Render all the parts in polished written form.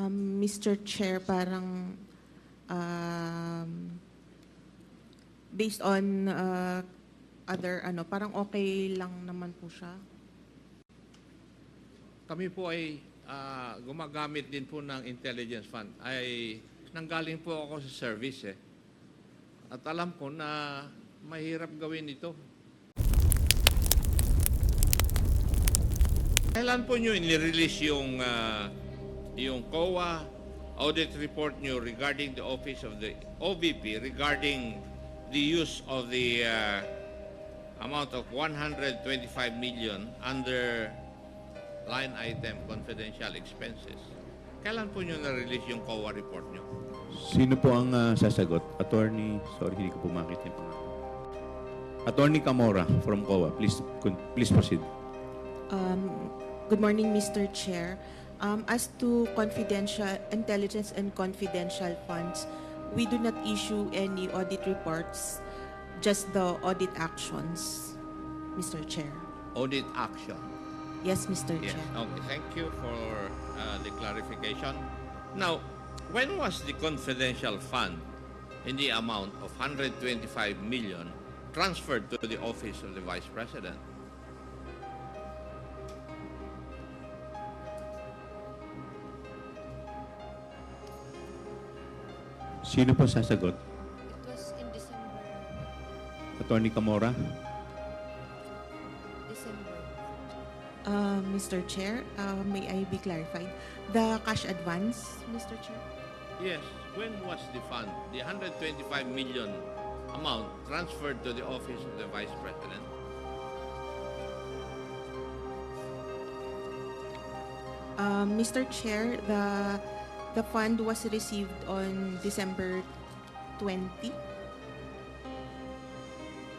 Mr. Chair, parang based on other parang okay lang naman po siya. Kami po ay gumagamit din po ng intelligence fund. Ay nanggaling po ako sa service eh. At alam ko na mahirap gawin ito. Kailan po nyo inirelease yung COA audit report nyo regarding the office of the OVP regarding the use of the amount of 125 million under line item confidential expenses? Kailan po nyo na-release yung COA report nyo? Sino po ang sasagot? Attorney, sorry, hindi ko po makita yung pangalan. Attorney Camora from COA. Please proceed. Good morning, Mr. Chair. As to confidential intelligence and confidential funds, we do not issue any audit reports, just the audit actions, Mr. Chair. Audit action. Yes, Mr. Yes. Chair. Okay. Thank you for the clarification. Now, when was the confidential fund in the amount of 125 million transferred to the office of the Vice President? Sino po sasagot? It was in December. Attorney Camora? December. Mr. Chair, may I be clarified? The cash advance, Mr. Chair? Yes. When was the fund, the 125 million amount, transferred to the office of the Vice President? Mr. Chair, the fund was received on December 20,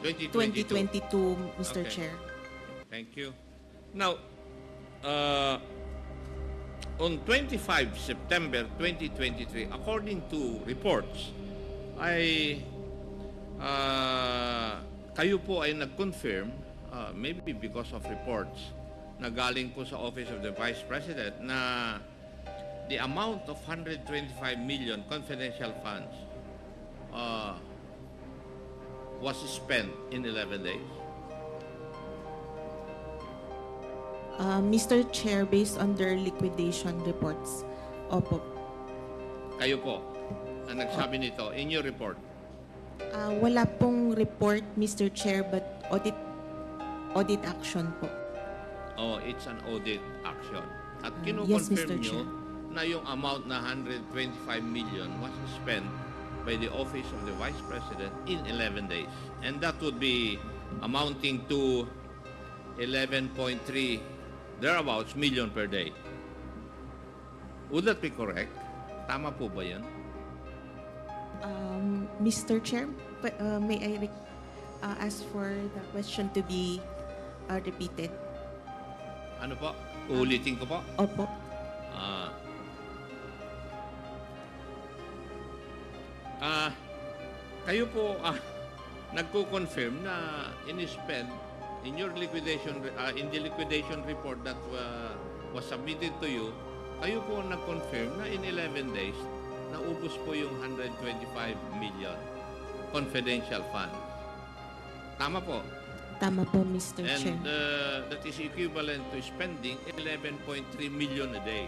2022. 2022, Mr. Okay. Chair. Thank you. Now, on 25 September 2023, according to reports, kayo po ay nag-confirm, maybe because of reports, na galing po sa Office of the Vice President na the amount of 125 million confidential funds was spent in 11 days. Mr. Chair, based on their liquidation reports, opo. Kayo po ang nagsabi nito in your report. Wala pong report, Mr. Chair, but audit action po. Oh, it's an audit action. At Yes, kinukonfirm Mr. nyo Chair. na yung amount na 125 million was spent by the Office of the Vice President in 11 days. And that would be amounting to 11.3 thereabouts million per day. Would that be correct? Tama po ba yan? Mr. Chair, may I ask for the question to be repeated? Ano po? Uulitin ko po? Opo. Kayo po nagko-confirm na in-spend in your liquidation in the liquidation report that was submitted to you, kayo po nag-confirm na in 11 days naubos po yung 125 million confidential fund. Tama po. Tama po, Mr. Chair. And that is equivalent to spending 11.3 million a day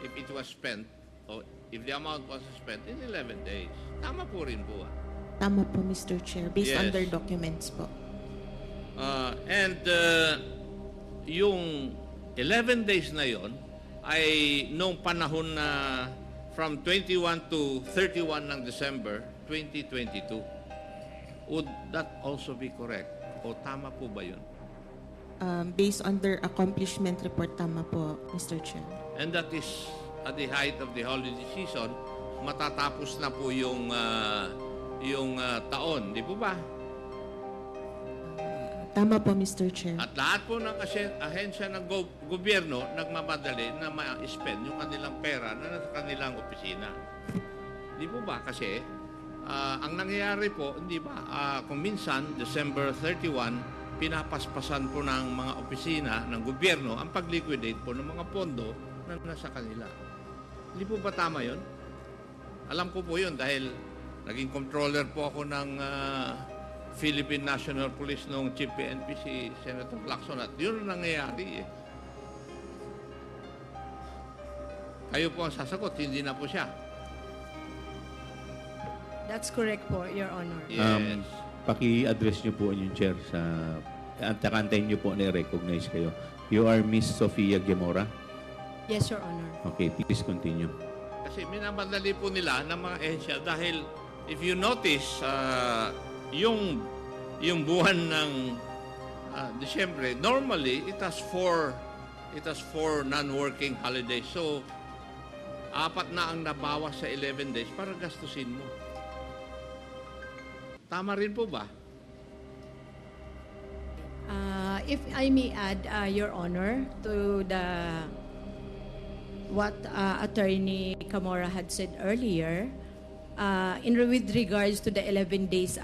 if it was spent or if the amount was spent in 11 days. Tama po rin po. Tama po, Mr. Chair, based on Yes. their documents po. And yung 11 days na yon ay nung panahon na from 21 to 31 ng December 2022. Would that also be correct? O tama po ba yun? Based on their accomplishment report, tama po, Mr. Chair. And that is at the height of the holiday season, matatapos na po yung taon, di po ba? Tama po, Mr. Chair. At lahat po ng ahensya ng gobyerno nagmamadali na ma-spend yung kanilang pera na nasa kanilang opisina. Di po ba? Kasi ang nangyayari po, hindi ba, kung minsan, December 31, pinapaspasan po ng mga opisina ng gobyerno ang pag-liquidate po ng mga pondo na nasa kanila. Hindi po ba tama yun? Alam ko po yun dahil naging controller po ako ng Philippine National Police noong Chief PNP si Senator Lacson at yun ang nangyayari eh. Kayo po ang sasagot, hindi na po siya. That's correct po, Your Honor. Yes. Paki-address niyo po yung chair sa... Antakantayin niyo po na i-recognize kayo. You are Miss Sofia Gemora. Yes, Your Honor. Okay, please continue. Kasi minamadali po nila ng mga ehensya dahil if you notice, yung buwan ng Disyembre, normally it has four non-working holidays. So, 4 na ang nabawas sa 11 days para gastusin mo. Tama rin po ba? If I may add, Your Honor, to what Attorney Camora had said earlier, with regards to the 11 days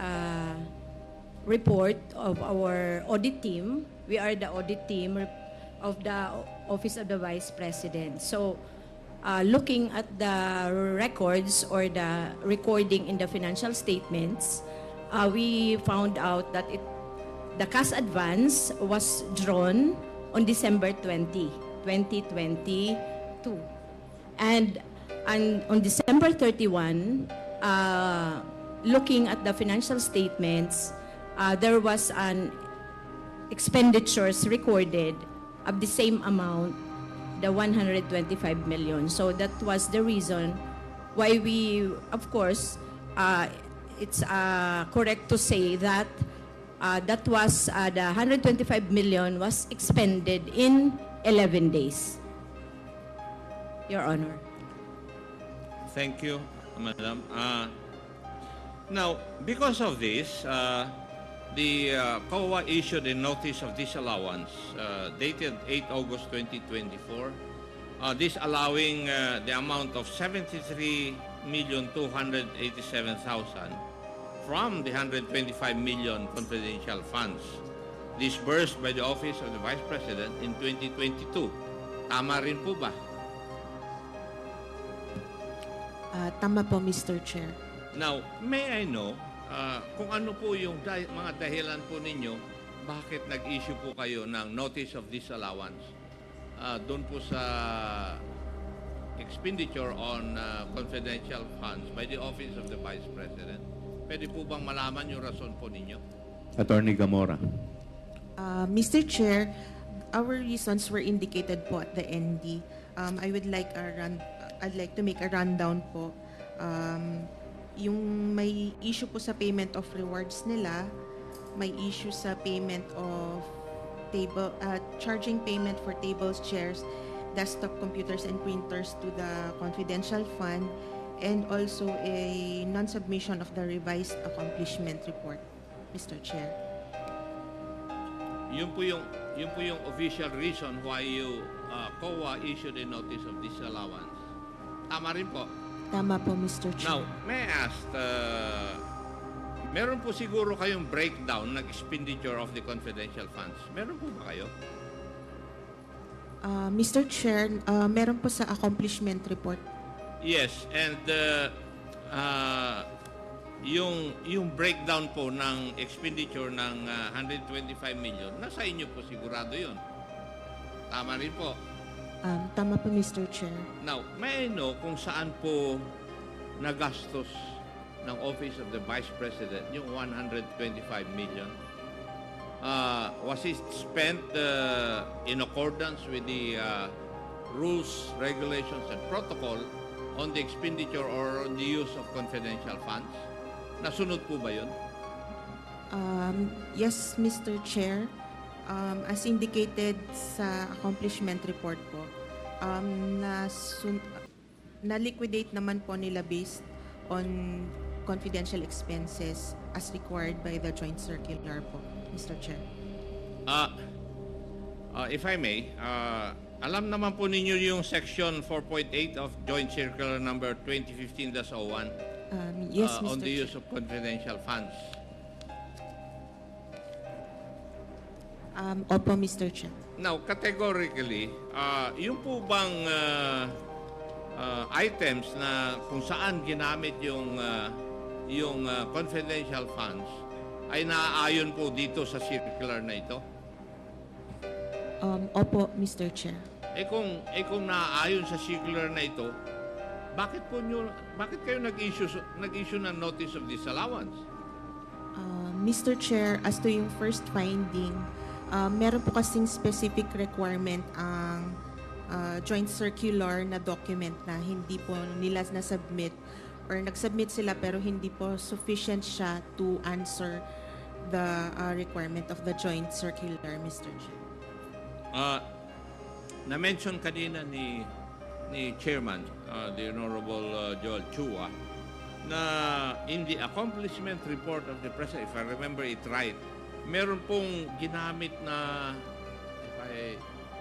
report of our audit team, we are the audit team of the Office of the Vice President. So, looking at the records or the recording in the financial statements, we found out that the cash advance was drawn on December 20, 2022. And on December 31, looking at the financial statements, there was an expenditures recorded of the same amount, the 125 million. So that was the reason why we, of course, it's correct to say that that was the 125 million was expended in 11 days. Your Honor. Thank you, Madam. Now, because of this, the COA issued a notice of disallowance dated 8 August 2024, this allowing the amount of 73,287,000 from the 125 million confidential funds disbursed by the Office of the Vice President in 2022. Tama rin po ba? Tama po, Mr. Chair. Now, may I know kung ano po yung mga dahilan po ninyo bakit nag-issue po kayo ng notice of disallowance doon po sa expenditure on confidential funds by the Office of the Vice President? Pwede po bang malaman yung rason po ninyo? Attorney Gamora. Mr. Chair, our reasons were indicated po at the ND. I'd like to make a rundown po. Yung may issue po sa payment of rewards nila, may issue sa payment of charging payment for tables, chairs, desktop computers and printers to the confidential fund, and also a non-submission of the revised accomplishment report, Mr. Chair. Yun po yung official reason why you COA issued a notice of disallowance. Tama rin po. Tama po, Mr. Chair. Now, may I ask, meron po siguro kayong breakdown ng expenditure of the confidential funds. Meron po ba kayo? Mr. Chair, meron po sa accomplishment report. Yes, and yung breakdown po ng expenditure ng 125 million, nasa inyo po sigurado yun. Tama rin po. Tama po, Mr. Chair. Now, may I know kung saan po nagastos ng Office of the Vice President yung 125 million? Was it spent in accordance with the rules, regulations, and protocol on the expenditure or on the use of confidential funds? Nasunod po ba yun? Yes, Mr. Chair. As indicated sa accomplishment report po, na-liquidate naman po nila based on confidential expenses as required by the Joint Circular po, Mr. Chair. If I may, alam naman po ninyo yung section 4.8 of Joint Circular number 2015-01 Yes, Mr. on the Chair. use of confidential funds. Opo, Mr. Chair. Now, categorically, yung po bang items na kung saan ginamit yung confidential funds ay naaayon po dito sa circular na ito? Opo, Mr. Chair. Kung naaayon sa circular na ito, bakit kayo nag-issue ng notice of disallowance? Mr. Chair, as to yung first finding, meron po kasing specific requirement ang joint circular na document na hindi po nila na-submit or nag-submit sila pero hindi po sufficient siya to answer the requirement of the joint circular, Mr. Chair. Na-mention kanina ni Chairman, the Honorable Joel Chua, na in the accomplishment report of the President, if I remember it right, meron pong ginamit na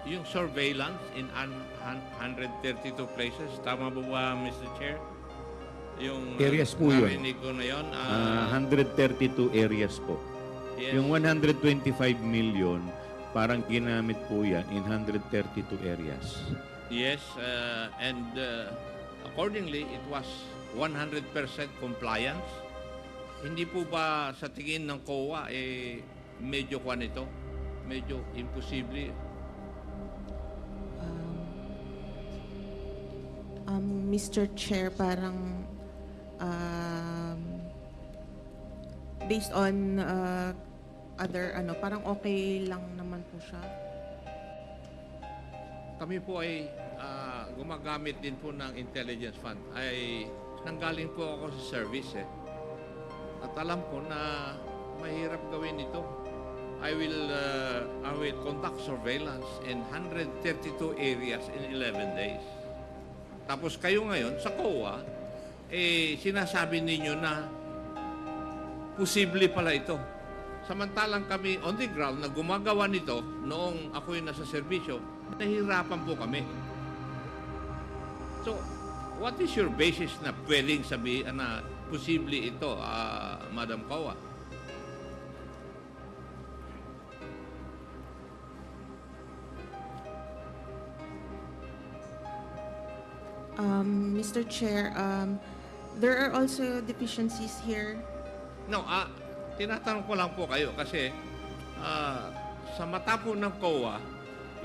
yung surveillance in 132 places. Tama ba, Mr. Chair? Yung Areas po yun. narinig ko na yun. 132 areas po. Yes. Yung 125 million, parang ginamit po yan in 132 areas. Yes, and accordingly, it was 100% compliance. Hindi po ba sa tingin ng COA, medyo kwan ito? Medyo imposible? Mr. Chair, parang based on other parang okay lang naman po siya. Kami po ay gumagamit din po ng intelligence fund. Ay nanggaling po ako sa service At alam ko na mahirap gawin ito. I will conduct surveillance in 132 areas in 11 days. Tapos kayo ngayon sa COA, sinasabi ninyo na posible pala ito. Samantalang kami on the ground na gumagawa nito noong ako'y nasa serbisyo, nahihirapan po kami. So, what is your basis na pwedeng sabihin na posible ito, Madam COA? Mr. Chair, there are also deficiencies here. No, tinatanong ko lang po kayo kasi sa mata po ng COA,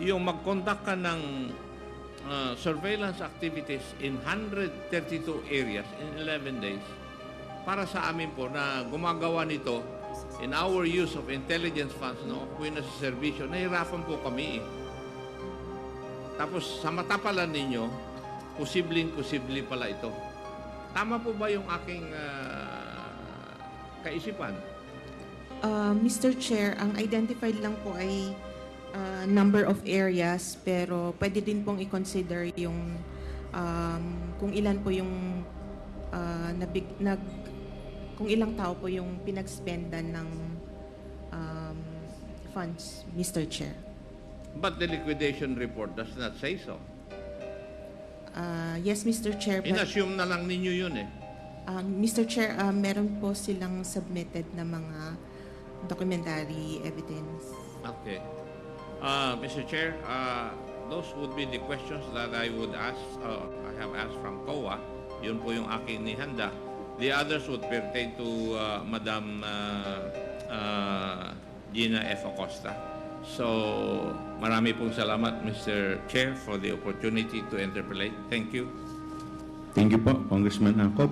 yung mag-conduct ka ng surveillance activities in 132 areas in 11 days, para sa amin po na gumagawa nito in our use of intelligence funds, no, kung nasa servisyo, nahirapan po kami Tapos sa mata pala ninyo, posibleng-posible pala ito. Tama po ba yung aking kaisipan? Mr. Chair, ang identified lang po ay number of areas, pero pwede din pong i-consider yung kung ilan po yung kung ilang tao po yung pinag-spendan ng funds, Mr. Chair. But the liquidation report does not say so. Yes, Mr. Chair. But, In-assume na lang ninyo yun Mr. Chair, meron po silang submitted na mga documentary evidence. Okay. Mr. Chair, those would be the questions that I would ask, I have asked from COA. Yun po yung aking nihanda. The others would pertain to Madam Gina F. Acosta. So, marami pong salamat, Mr. Chair, for the opportunity to interpolate. Thank you. Thank you po, Congressman Acop.